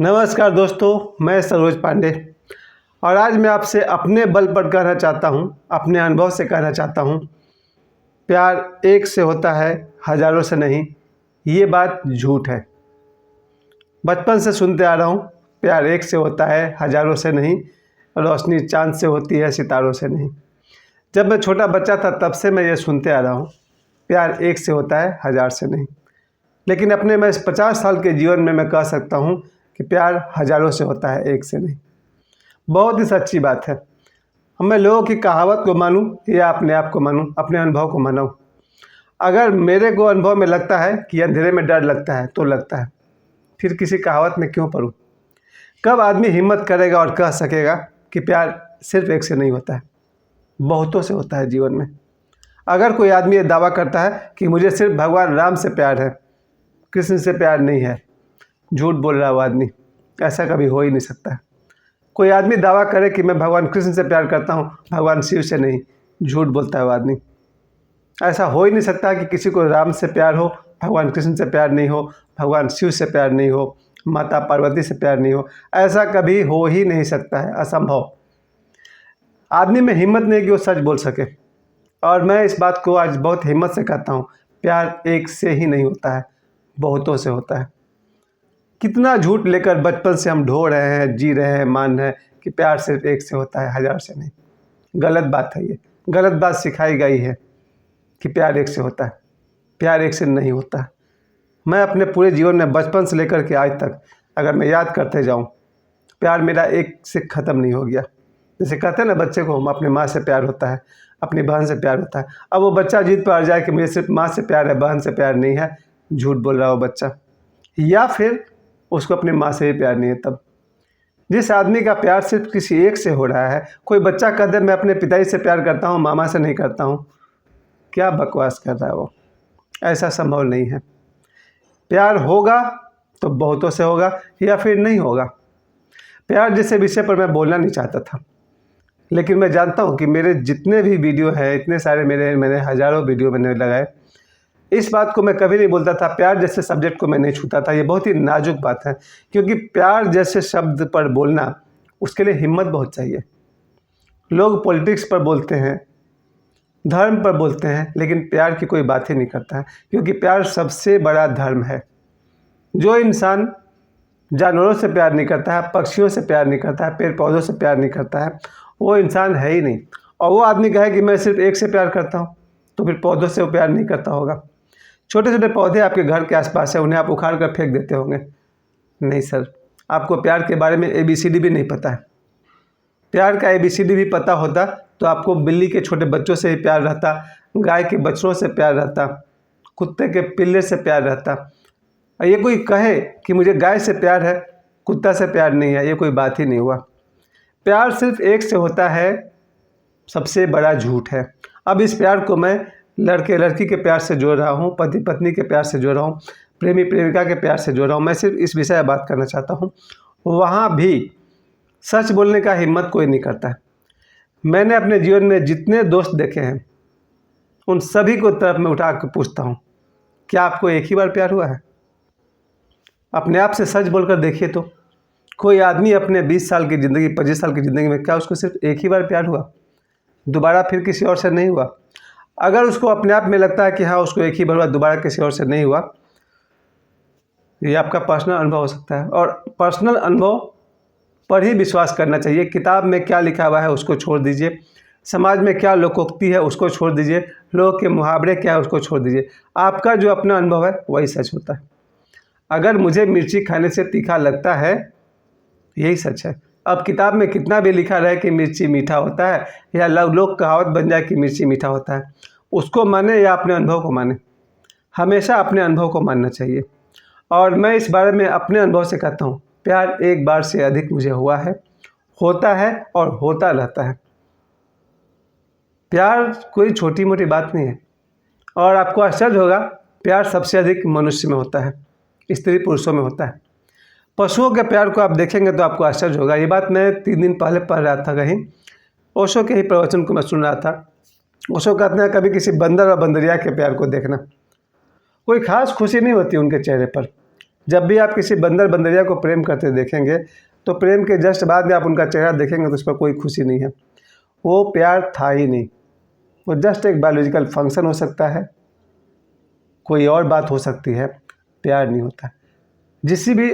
नमस्कार दोस्तों, मैं सरोज पांडे और आज मैं आपसे अपने बल पर कहना चाहता हूँ, अपने अनुभव से कहना चाहता हूँ। प्यार एक से होता है, हज़ारों से नहीं। ये बात झूठ है। बचपन से सुनते आ रहा हूँ, प्यार एक से होता है, हज़ारों से नहीं। रोशनी चाँद से होती है, सितारों से नहीं। जब मैं छोटा बच्चा था तब से मैं ये सुनते आ रहा हूँ, प्यार एक से होता है, हज़ार से नहीं। लेकिन अपने मैं इस 50 साल के जीवन में मैं कह सकता हूँ कि प्यार हज़ारों से होता है, एक से नहीं। बहुत ही सच्ची बात है। मैं लोगों की कहावत को मानूं या अपने आप को मानूं, अपने अनुभव को मानूं। अगर मेरे को अनुभव में लगता है कि अंधेरे में डर लगता है तो लगता है, फिर किसी कहावत में क्यों पढ़ूं? कब आदमी हिम्मत करेगा और कह सकेगा कि प्यार सिर्फ एक से नहीं होता है, बहुतों से होता है जीवन में। अगर कोई आदमी ये दावा करता है कि मुझे सिर्फ भगवान राम से प्यार है, कृष्ण से प्यार नहीं है, झूठ बोल रहा है वो आदमी। ऐसा कभी हो ही नहीं सकता है। कोई आदमी दावा करे कि मैं भगवान कृष्ण से प्यार करता हूँ, भगवान शिव से नहीं, झूठ बोलता है वो आदमी। ऐसा हो ही नहीं सकता कि किसी को राम से प्यार हो, भगवान कृष्ण से प्यार नहीं हो, भगवान शिव से प्यार नहीं हो, माता पार्वती से प्यार नहीं हो। ऐसा कभी हो ही नहीं सकता है, असंभव। आदमी में हिम्मत नहीं कि वो सच बोल सके। और मैं इस बात को आज बहुत हिम्मत से कहता हूँ, प्यार एक से ही नहीं होता है, बहुतों से होता है। कितना झूठ लेकर बचपन से हम ढो रहे हैं, जी रहे हैं, मान रहे हैं कि प्यार सिर्फ एक से होता है, हज़ार से नहीं। गलत बात है ये, गलत बात सिखाई गई है कि प्यार एक से होता है। प्यार एक से नहीं होता। मैं अपने पूरे जीवन में बचपन से लेकर के आज तक अगर मैं याद करते जाऊं, प्यार मेरा एक से ख़त्म नहीं हो गया। जैसे कहते हैं ना बच्चे को, अपने माँ से प्यार होता है, अपनी बहन से प्यार होता है। अब वो बच्चा जिद पर अड़ जाए कि मुझे सिर्फ माँ से प्यार है, बहन से प्यार नहीं है, झूठ बोल रहा है वो बच्चा। या फिर उसको अपनी माँ से ही प्यार नहीं है। तब जिस आदमी का प्यार सिर्फ किसी एक से हो रहा है, कोई बच्चा कह दे मैं अपने पिताजी से प्यार करता हूँ, मामा से नहीं करता हूँ, क्या बकवास कर रहा है वो। ऐसा संभव नहीं है। प्यार होगा तो बहुतों से होगा या फिर नहीं होगा। प्यार जैसे विषय पर मैं बोलना नहीं चाहता था, लेकिन मैं जानता हूँ कि मेरे जितने भी वीडियो हैं, इतने सारे मैंने हज़ारों वीडियो मैंने लगाए, इस बात को मैं कभी नहीं बोलता था। प्यार जैसे सब्जेक्ट को मैं नहीं छूता था। ये बहुत ही नाजुक बात है, क्योंकि प्यार जैसे शब्द पर बोलना, उसके लिए हिम्मत बहुत चाहिए। लोग पॉलिटिक्स पर बोलते हैं, धर्म पर बोलते हैं, लेकिन प्यार की कोई बात ही नहीं करता है, क्योंकि प्यार सबसे बड़ा धर्म है। जो इंसान जानवरों से प्यार नहीं करता है, पक्षियों से प्यार नहीं करता है, पेड़ पौधों से प्यार नहीं करता है, वो इंसान है ही नहीं। और वो आदमी कहे कि मैं सिर्फ एक से प्यार करता हूँ, तो फिर पौधों से वो प्यार नहीं करता होगा। छोटे छोटे पौधे आपके घर के आसपास है, उन्हें आप उखाड़ कर फेंक देते होंगे। नहीं सर, आपको प्यार के बारे में ABCD भी नहीं पता है। प्यार का ABCD भी पता होता तो आपको बिल्ली के छोटे बच्चों से ही प्यार रहता, गाय के बछड़ों से प्यार रहता, कुत्ते के पिल्ले से प्यार रहता। और ये कोई कहे कि मुझे गाय से प्यार है, कुत्ता से प्यार नहीं है, ये कोई बात ही नहीं हुआ। प्यार सिर्फ एक से होता है, सबसे बड़ा झूठ है। अब इस प्यार को मैं लड़के लड़की के प्यार से जोड़ रहा हूँ, पति पत्नी के प्यार से जोड़ रहा हूँ, प्रेमी प्रेमिका के प्यार से जोड़ रहा हूँ। मैं सिर्फ इस विषय में बात करना चाहता हूँ। वहाँ भी सच बोलने का हिम्मत कोई नहीं करता है। मैंने अपने जीवन में जितने दोस्त देखे हैं, उन सभी को तरफ में उठा कर पूछता हूँ, क्या आपको एक ही बार प्यार हुआ है? अपने आप से सच बोलकर देखिए तो कोई आदमी अपने 20 साल की ज़िंदगी, 25 साल की ज़िंदगी में क्या उसको सिर्फ एक ही बार प्यार हुआ? दोबारा फिर किसी और से नहीं हुआ? अगर उसको अपने आप में लगता है कि हाँ उसको एक ही बार हुआ, दोबारा किसी और से नहीं हुआ, ये आपका पर्सनल अनुभव हो सकता है। और पर्सनल अनुभव पर ही विश्वास करना चाहिए। किताब में क्या लिखा हुआ है उसको छोड़ दीजिए, समाज में क्या लोकोक्ति है उसको छोड़ दीजिए, लोग के मुहावरे क्या है उसको छोड़ दीजिए। आपका जो अपना अनुभव है वही सच होता है। अगर मुझे मिर्ची खाने से तीखा लगता है, यही सच है। अब किताब में कितना भी लिखा रहे कि मिर्ची मीठा होता है, या लोग कहावत बन जाए कि मिर्ची मीठा होता है, उसको माने या अपने अनुभव को माने, हमेशा अपने अनुभव को मानना चाहिए। और मैं इस बारे में अपने अनुभव से कहता हूँ, प्यार एक बार से अधिक मुझे हुआ है, होता है और होता रहता है। प्यार कोई छोटी मोटी बात नहीं है। और आपको आश्चर्य होगा, प्यार सबसे अधिक मनुष्य में होता है, स्त्री पुरुषों में होता है। पशुओं के प्यार को आप देखेंगे तो आपको आश्चर्य होगा। ये बात मैं 3 दिन पहले पढ़ रहा था कहीं, ओशो के ही प्रवचन को मैं सुन रहा था। ओशो कहते हैं कभी किसी बंदर और बंदरिया के प्यार को देखना, कोई खास खुशी नहीं होती उनके चेहरे पर, जब भी आप किसी बंदर बंदरिया को प्रेम करते देखेंगे तो प्रेम के जस्ट बाद में आप उनका चेहरा देखेंगे तो उस पर कोई खुशी नहीं है। वो प्यार था ही नहीं, वो जस्ट एक बायोलॉजिकल फंक्शन हो सकता है, कोई और बात हो सकती है, प्यार नहीं होता।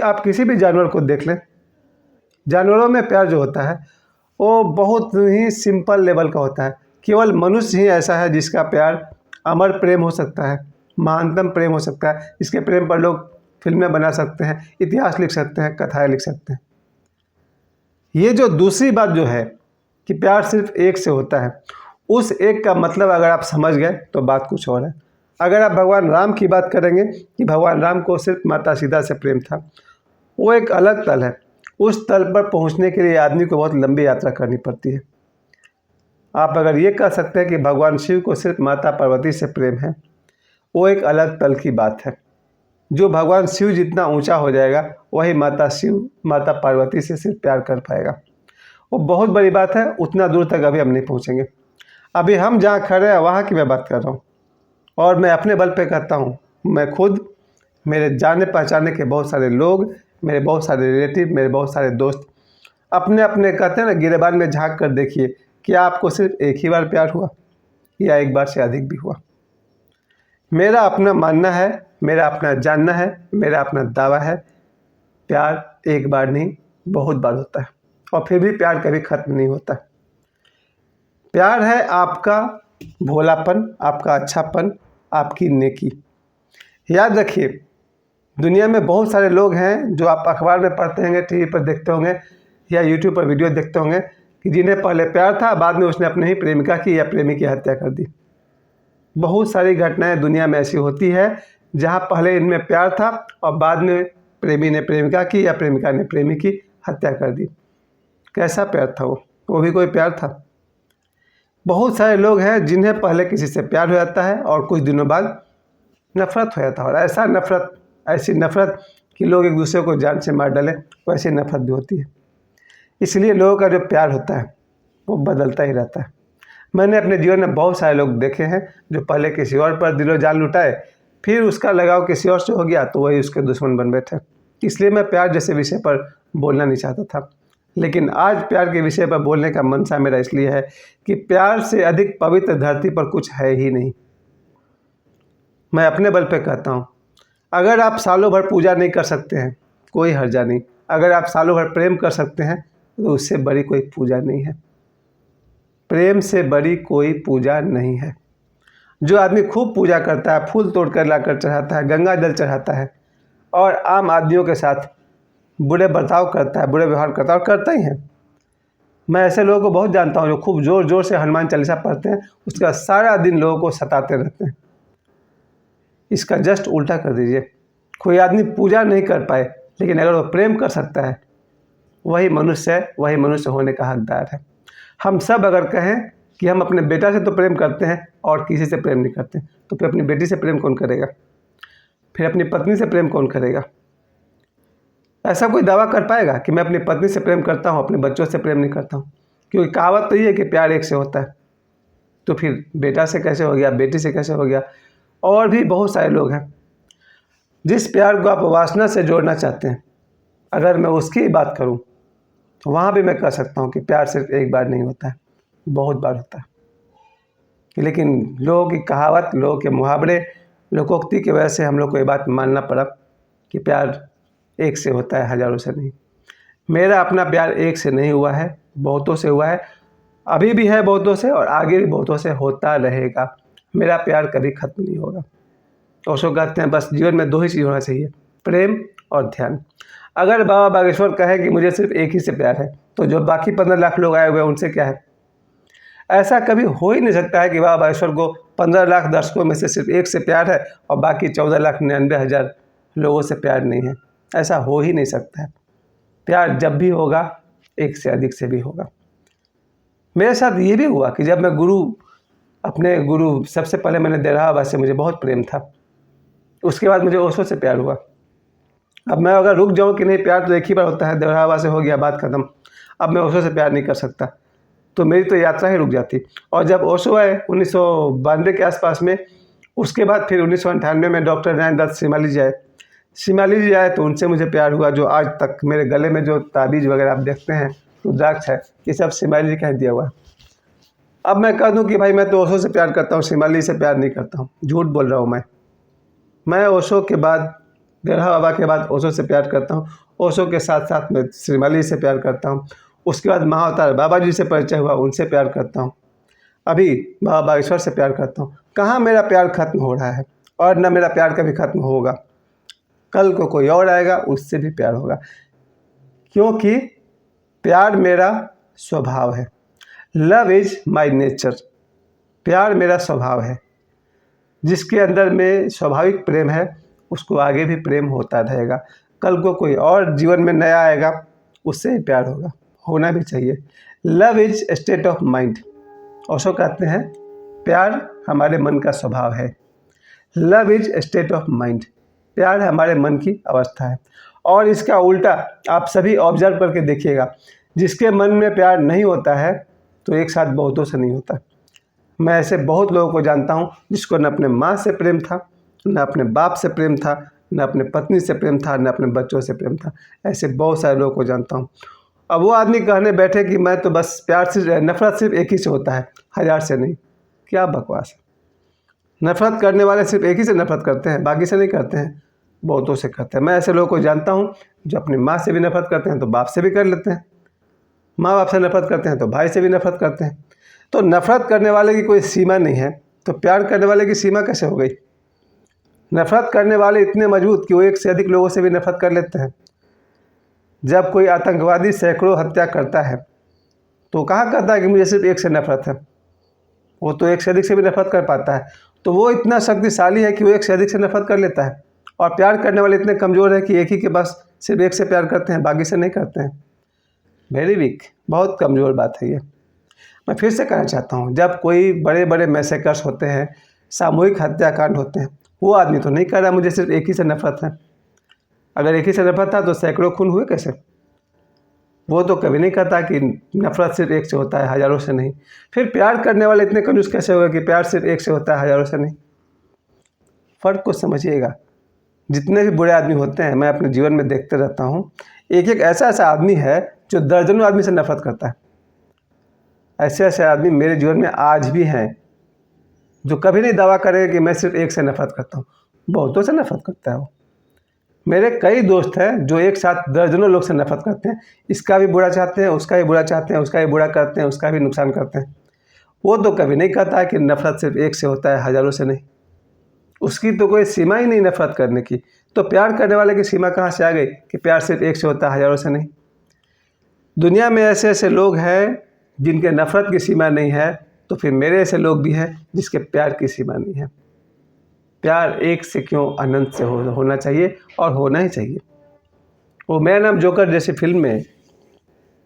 आप किसी भी जानवर को देख लें, जानवरों में प्यार जो होता है वो बहुत ही सिंपल लेवल का होता है। केवल मनुष्य ही ऐसा है जिसका प्यार अमर प्रेम हो सकता है, महानतम प्रेम हो सकता है, इसके प्रेम पर लोग फिल्में बना सकते हैं, इतिहास लिख सकते हैं, कथाएं लिख सकते हैं। ये जो दूसरी बात जो है कि प्यार सिर्फ एक से होता है, उस एक का मतलब अगर आप समझ गए तो बात कुछ और है। अगर आप भगवान राम की बात करेंगे कि भगवान राम को सिर्फ माता सीता से प्रेम था, वो एक अलग तल है। उस तल पर पहुंचने के लिए आदमी को बहुत लंबी यात्रा करनी पड़ती है। आप अगर ये कह सकते हैं कि भगवान शिव को सिर्फ माता पार्वती से प्रेम है, वो एक अलग तल की बात है। जो भगवान शिव जितना ऊंचा हो जाएगा वही माता पार्वती से सिर्फ प्यार कर पाएगा। वो बहुत बड़ी बात है, उतना दूर तक अभी हम नहीं पहुंचेंगे। अभी हम जहाँ खड़े हैं वहाँ की मैं बात कर रहा हूँ, और मैं अपने बल पे कहता हूँ। मैं खुद, मेरे जाने पहचाने के बहुत सारे लोग, मेरे बहुत सारे रिलेटिव, मेरे बहुत सारे दोस्त अपने अपने कहते हैं ना, गिरेबान में झांक कर देखिए कि आपको सिर्फ एक ही बार प्यार हुआ या एक बार से अधिक भी हुआ। मेरा अपना मानना है, मेरा अपना जानना है, मेरा अपना दावा है, प्यार एक बार नहीं बहुत बार होता है, और फिर भी प्यार कभी खत्म नहीं होता। प्यार है आपका भोलापन, आपका अच्छापन, आपकी नेकी। याद रखिए, दुनिया में बहुत सारे लोग हैं जो आप अखबार में पढ़ते होंगे, टीवी पर देखते होंगे या यूट्यूब पर वीडियो देखते होंगे कि जिन्हें पहले प्यार था, बाद में उसने अपने ही प्रेमिका की या प्रेमी की हत्या कर दी। बहुत सारी घटनाएं दुनिया में ऐसी होती है जहां पहले इनमें प्यार था और बाद में प्रेमी ने प्रेमिका की या प्रेमिका ने प्रेमी की हत्या कर दी। कैसा प्यार था वो भी कोई प्यार था। बहुत सारे लोग हैं जिन्हें पहले किसी से प्यार हो जाता है और कुछ दिनों बाद नफरत हो जाता है, और ऐसी नफरत कि लोग एक दूसरे को जान से मार डालें, वैसी नफरत भी होती है। इसलिए लोगों का जो प्यार होता है वो बदलता ही रहता है। मैंने अपने जीवन में बहुत सारे लोग देखे हैं जो पहले किसी और पर दिलो जान लुटाए, फिर उसका लगाव किसी और से हो गया तो वही उसके दुश्मन बन बैठे। इसलिए मैं प्यार जैसे विषय पर बोलना नहीं चाहता था, लेकिन आज प्यार के विषय पर बोलने का मनसा मेरा इसलिए है कि प्यार से अधिक पवित्र धरती पर कुछ है ही नहीं। मैं अपने बल पे कहता हूँ, अगर आप सालों भर पूजा नहीं कर सकते हैं कोई हर्जा नहीं, अगर आप सालों भर प्रेम कर सकते हैं तो उससे बड़ी कोई पूजा नहीं है। प्रेम से बड़ी कोई पूजा नहीं है। जो आदमी खूब पूजा करता है, फूल तोड़ कर लाकर चढ़ाता है, गंगा जल चढ़ाता है और आम आदमियों के साथ बुरे बर्ताव करता है, बुरे व्यवहार करता है, और करता ही है। मैं ऐसे लोगों को बहुत जानता हूँ जो खूब ज़ोर ज़ोर से हनुमान चालीसा पढ़ते हैं, उसके बाद सारा दिन लोगों को सताते रहते हैं। इसका जस्ट उल्टा कर दीजिए। कोई आदमी पूजा नहीं कर पाए लेकिन अगर वो प्रेम कर सकता है, वही मनुष्य है, वही मनुष्य होने का हकदार है। हम सब अगर कहें कि हम अपने बेटा से तो प्रेम करते हैं और किसी से प्रेम नहीं करते, तो फिर अपनी बेटी से प्रेम कौन करेगा? फिर अपनी पत्नी से प्रेम कौन करेगा? ऐसा कोई दावा कर पाएगा कि मैं अपनी पत्नी से प्रेम करता हूँ, अपने बच्चों से प्रेम नहीं करता हूँ? क्योंकि कहावत तो ये है कि प्यार एक से होता है। तो फिर बेटा से कैसे हो गया, बेटी से कैसे हो गया? और भी बहुत सारे लोग हैं जिस प्यार को आप वासना से जोड़ना चाहते हैं, अगर मैं उसकी बात करूं तो वहाँ भी मैं कह सकता हूं कि प्यार सिर्फ एक बार नहीं होता है, बहुत बार होता है। लेकिन लोगों की कहावत, लोगों के मुहावरे, लोकोक्ति की वजह से हम लोग को ये बात मानना पड़ा कि प्यार एक से होता है, हज़ारों से नहीं। मेरा अपना प्यार एक से नहीं हुआ है, बहुतों से हुआ है, अभी भी है बहुतों से, और आगे भी बहुतों से होता रहेगा। मेरा प्यार कभी खत्म नहीं होगा। ओशो कहते हैं बस जीवन में दो ही चीज़ होना चाहिए, प्रेम और ध्यान। अगर बाबा बागेश्वर कहे कि मुझे सिर्फ एक ही से प्यार है, तो जो बाकी 15 लाख लोग आए हुए हैं उनसे क्या है? ऐसा कभी हो ही नहीं सकता है कि बाबा बागेश्वर को 15 लाख दर्शकों में से सिर्फ एक से प्यार है और बाकी 14,99,000 लोगों से प्यार नहीं है। ऐसा हो ही नहीं सकता है। प्यार जब भी होगा एक से अधिक से भी होगा। मेरे साथ ये भी हुआ कि जब मैं अपने गुरु सबसे पहले मैंने देरहा बाबा से मुझे बहुत प्रेम था, उसके बाद मुझे ओशो से प्यार हुआ। अब मैं अगर रुक जाऊं कि नहीं, प्यार तो एक ही बार होता है, देरहा बाबा से हो गया, बात खत्म, अब मैं ओशो से प्यार नहीं कर सकता, तो मेरी तो यात्रा ही रुक जाती। और जब ओशो आए 1992 के आसपास में, उसके बाद फिर 1998 में डॉक्टर नयन दत्त श्रीमाली जी आए, शिमाली जी आए तो उनसे मुझे प्यार हुआ। जो आज तक मेरे गले में जो ताबीज़ वगैरह आप देखते हैं, रुद्राक्ष है, ये सब शिमाली जी का ही दिया हुआ है। अब मैं कह दूं कि भाई मैं तो ओशो से प्यार करता हूँ, शिमाली से प्यार नहीं करता हूँ, झूठ बोल रहा हूँ। मैं ओशो के बाद, बिरहा बाबा के बाद ओशो से प्यार करता हूँ। ओशो के साथ साथ मैं शिमाली से प्यार करता हूँ। उसके बाद महाअवतार बाबा जी से परिचय हुआ, उनसे प्यार करता हूँ। अभी बाबा बागेश्वर से प्यार करता हूँ। कहाँ मेरा प्यार खत्म हो रहा है, और न मेरा प्यार कभी खत्म होगा। कल को कोई और आएगा, उससे भी प्यार होगा, क्योंकि प्यार मेरा स्वभाव है। Love is my nature. प्यार मेरा स्वभाव है। जिसके अंदर में स्वाभाविक प्रेम है, उसको आगे भी प्रेम होता रहेगा। कल को कोई और जीवन में नया आएगा, उससे ही प्यार होगा, होना भी चाहिए। Love is state of mind. Osho कहते हैं प्यार हमारे मन का स्वभाव है। Love is state of mind. प्यार हमारे मन की अवस्था है। और इसका उल्टा आप सभी ऑब्जर्व करके देखिएगा, जिसके मन में प्यार नहीं होता है तो एक साथ बहुतों से नहीं होता। मैं ऐसे बहुत लोगों को जानता हूँ जिसको न अपने माँ से प्रेम था, न अपने बाप से प्रेम था, न अपने पत्नी से प्रेम था, न अपने बच्चों से प्रेम था। ऐसे बहुत सारे लोगों को जानता हूँ। अब वो आदमी कहने बैठे कि मैं तो बस प्यार से, नफरत सिर्फ एक ही से होता है, 1000 से नहीं। क्या बकवास है। नफरत करने वाले सिर्फ एक ही से नफरत करते हैं, बाकी से नहीं करते हैं, बहुतों से करते हैं। मैं ऐसे लोगों को जानता हूँ जो अपनी माँ से भी नफरत करते हैं तो बाप से भी कर लेते हैं, माँ बाप से नफरत करते हैं तो भाई से भी नफरत करते हैं। तो नफरत करने वाले की कोई सीमा नहीं है, तो प्यार करने वाले की सीमा कैसे हो गई। नफरत करने वाले इतने मजबूत कि वो एक से अधिक लोगों से भी नफरत कर लेते हैं। जब कोई आतंकवादी सैकड़ों हत्या करता है तो कहाँ कहता है कि मुझे सिर्फ एक से नफरत है, वो तो एक से अधिक से भी नफरत कर पाता है। तो वो इतना शक्तिशाली है कि वो एक से अधिक से नफरत कर लेता है। और प्यार करने वाले इतने कमज़ोर है कि एक ही के बस सिर्फ एक से प्यार करते हैं, बाकी से नहीं करते हैं। वेरी वीक, बहुत कमज़ोर बात है ये। मैं फिर से कहना चाहता हूँ, जब कोई बड़े बड़े मैसेकर्स होते हैं, सामूहिक हत्याकांड होते हैं, वो आदमी तो नहीं कह रहा मुझे सिर्फ एक ही से नफरत है। अगर एक ही से नफरत था तो सैकड़ों खून हुए कैसे। वो तो कभी नहीं कहता कि नफरत सिर्फ एक से होता है, हज़ारों से नहीं। फिर प्यार करने वाले इतने कंजूस कैसे हो गए कि प्यार सिर्फ एक से होता है, हज़ारों से नहीं। फ़र्क को समझिएगा। जितने भी बुरे आदमी होते हैं, मैं अपने जीवन में देखते रहता हूँ, एक एक ऐसा ऐसा आदमी है जो दर्जनों आदमी से नफरत करता है। ऐसे ऐसे आदमी मेरे जीवन में आज भी हैं जो कभी नहीं दावा करेंगे कि मैं सिर्फ एक से नफरत करता हूँ, बहुतों से नफरत करता है वो। मेरे कई दोस्त हैं जो एक साथ दर्जनों लोग से नफरत करते हैं, इसका भी बुरा चाहते हैं, उसका भी बुरा चाहते हैं, उसका भी बुरा करते हैं, उसका भी नुकसान करते हैं। वो तो कभी नहीं कहता है कि नफरत सिर्फ एक से होता है, हज़ारों से नहीं। उसकी तो कोई सीमा ही नहीं नफरत करने की। तो प्यार करने वाले की सीमा कहाँ से आ गई कि प्यार सिर्फ एक से होता है, हज़ारों से नहीं। दुनिया में ऐसे ऐसे लोग हैं जिनके नफरत की सीमा नहीं है, तो फिर मेरे ऐसे लोग भी हैं जिसके प्यार की सीमा नहीं है। प्यार एक से क्यों, अनंत से होना चाहिए, और होना ही चाहिए। वो मेरा नाम जोकर जैसी फिल्म में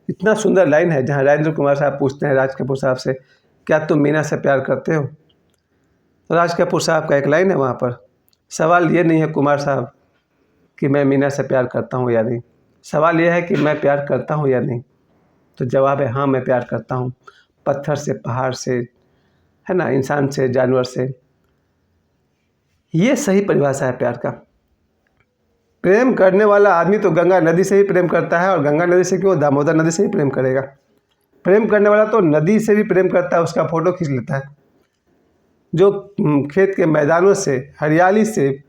इतना सुंदर लाइन है जहाँ राजेंद्र कुमार साहब पूछते हैं राज कपूर साहब से, क्या तुम मीना से प्यार करते हो। तो राज कपूर साहब का एक लाइन है वहाँ पर, सवाल ये नहीं है कुमार साहब कि मैं मीना से प्यार करता हूँ या नहीं, सवाल यह है कि मैं प्यार करता हूँ या नहीं। तो जवाब है हाँ, मैं प्यार करता हूँ, पत्थर से, पहाड़ से, है ना, इंसान से, जानवर से। ये सही परिभाषा है प्यार का। प्रेम करने वाला आदमी तो गंगा नदी से ही प्रेम करता है, और गंगा नदी से क्यों, दामोदर नदी से ही प्रेम करेगा। प्रेम करने वाला तो नदी से भी प्रेम करता है, उसका फ़ोटो खींच लेता है। जो खेत के मैदानों से, हरियाली से,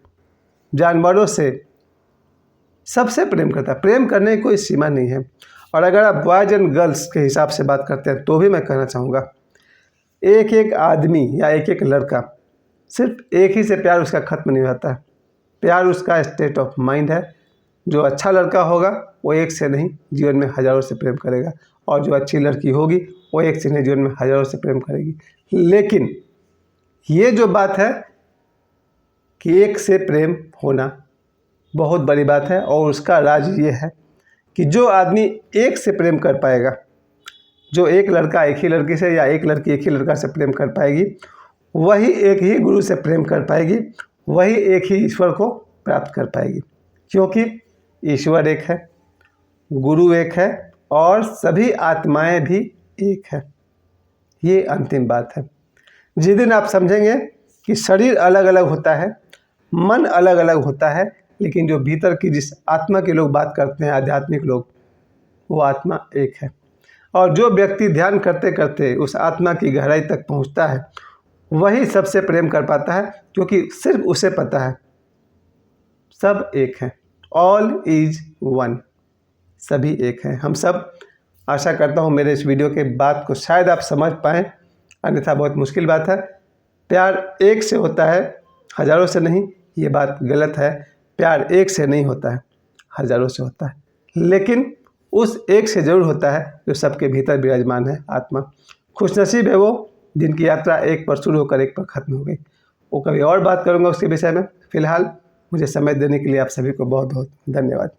जानवरों से, सबसे प्रेम करता है। प्रेम करने की कोई सीमा नहीं है। और अगर आप बॉयज़ एंड गर्ल्स के हिसाब से बात करते हैं तो भी मैं कहना चाहूँगा, एक एक आदमी या एक एक लड़का, सिर्फ एक ही से प्यार उसका ख़त्म नहीं होता है। प्यार उसका स्टेट ऑफ माइंड है। जो अच्छा लड़का होगा वो एक से नहीं, जीवन में हज़ारों से प्रेम करेगा, और जो अच्छी लड़की होगी वो एक से नहीं, जीवन में हज़ारों से प्रेम करेगी। लेकिन ये जो बात है कि एक से प्रेम होना बहुत बड़ी बात है, और उसका राज ये है कि जो आदमी एक से प्रेम कर पाएगा, जो एक लड़का एक ही लड़की से या एक लड़की एक ही लड़का से प्रेम कर पाएगी, वही एक ही गुरु से प्रेम कर पाएगी, वही एक ही ईश्वर को प्राप्त कर पाएगी। क्योंकि ईश्वर एक है, गुरु एक है, और सभी आत्माएं भी एक है। ये अंतिम बात है। जिस दिन आप समझेंगे कि शरीर अलग अलग होता है, मन अलग अलग होता है, लेकिन जो भीतर की जिस आत्मा के लोग बात करते हैं, आध्यात्मिक लोग, वो आत्मा एक है। और जो व्यक्ति ध्यान करते करते उस आत्मा की गहराई तक पहुंचता है, वही सबसे प्रेम कर पाता है, क्योंकि सिर्फ उसे पता है सब एक हैं। ऑल इज वन, सभी एक हैं। हम सब, आशा करता हूँ मेरे इस वीडियो के बात को शायद आप समझ पाएँ, अन्यथा बहुत मुश्किल बात है। प्यार एक से होता है, हज़ारों से नहीं, ये बात गलत है। प्यार एक से नहीं होता है, हज़ारों से होता है, लेकिन उस एक से ज़रूर होता है जो सबके भीतर विराजमान है, आत्मा। खुशनसीब है वो जिनकी यात्रा एक पर शुरू होकर एक पर ख़त्म हो गई। वो कभी और बात करूँगा उसके विषय में। फ़िलहाल मुझे समय देने के लिए आप सभी को बहुत बहुत धन्यवाद।